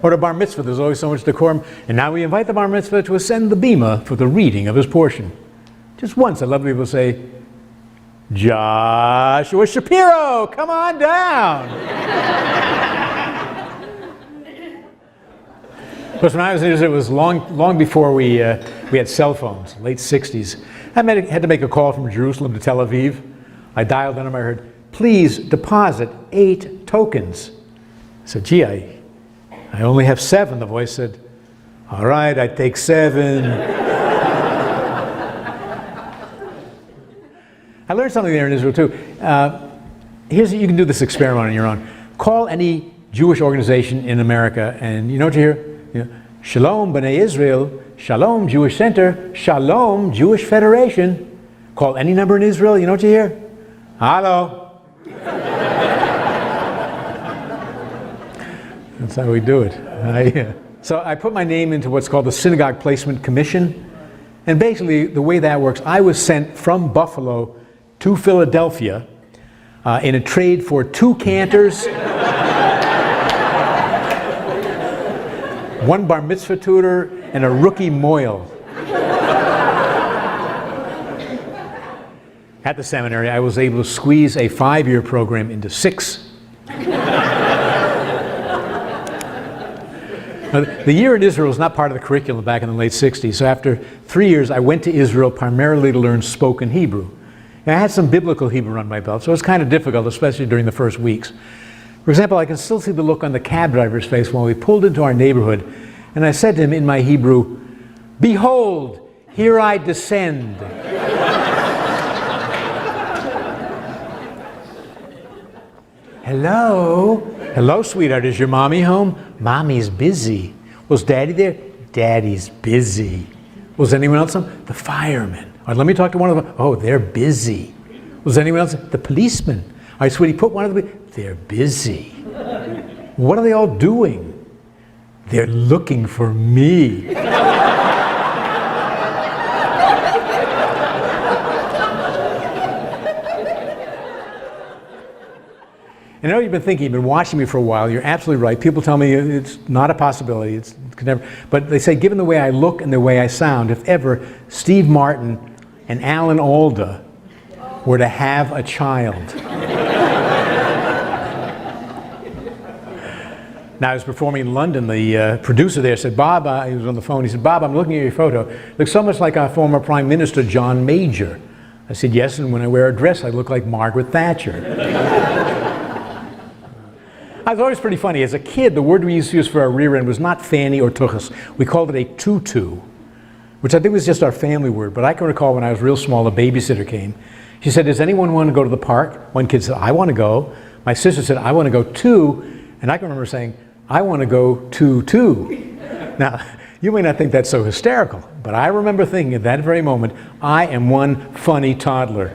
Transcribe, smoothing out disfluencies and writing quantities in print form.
Or at a bar mitzvah, there's always so much decorum. And now we invite the bar mitzvah to ascend the bima for the reading of his portion. Just once, I love people say, Joshua Shapiro, come on down. Because when I was in Israel, it was long before we had cell phones, late 60s. I had to make a call from Jerusalem to Tel Aviv. I dialed in and I heard, please deposit 8 tokens. I said, gee, I only have 7. The voice said, all right, I take 7. I learned something there in Israel too. You can do this experiment on your own. Call any Jewish organization in America and you know what you hear? You know, Shalom B'nai Israel, Shalom Jewish Center, Shalom Jewish Federation. Call any number in Israel, you know what you hear? Hello. That's how we do it. So I put my name into what's called the Synagogue Placement Commission. And basically the way that works, I was sent from Buffalo to Philadelphia in a trade for 2 cantors, 1 bar mitzvah tutor, and a rookie mohel. At the seminary, I was able to squeeze a 5-year program into 6. Now, the year in Israel was not part of the curriculum back in the late 60s, so after 3 years, I went to Israel primarily to learn spoken Hebrew. And I had some biblical Hebrew on my belt, so it was kind of difficult, especially during the first weeks. For example, I can still see the look on the cab driver's face when we pulled into our neighborhood, and I said to him in my Hebrew, behold, here I descend. Hello? Hello, sweetheart, is your mommy home? Mommy's busy. Was Daddy there? Daddy's busy. Was anyone else home? The firemen. All right, let me talk to one of them. Oh, they're busy. Was anyone else? The policeman. All right, sweetie, put one of them. They're busy. What are they all doing? They're looking for me. I know you've been thinking, you've been watching me for a while, you're absolutely right. People tell me it's not a possibility, it could never, but they say given the way I look and the way I sound, if ever Steve Martin and Alan Alda were to have a child. Now I was performing in London, the producer there said, Bob, he was on the phone, he said, Bob, I'm looking at your photo, looks so much like our former Prime Minister John Major. I said, yes, and when I wear a dress I look like Margaret Thatcher. I was always pretty funny. As a kid, the word we used to use for our rear end was not fanny or tuchus. We called it a tutu, which I think was just our family word. But I can recall when I was real small, a babysitter came. She said, does anyone want to go to the park? One kid said, I want to go. My sister said, I want to go too. And I can remember saying, I want to go too. Now, you may not think that's so hysterical, but I remember thinking at that very moment, I am one funny toddler.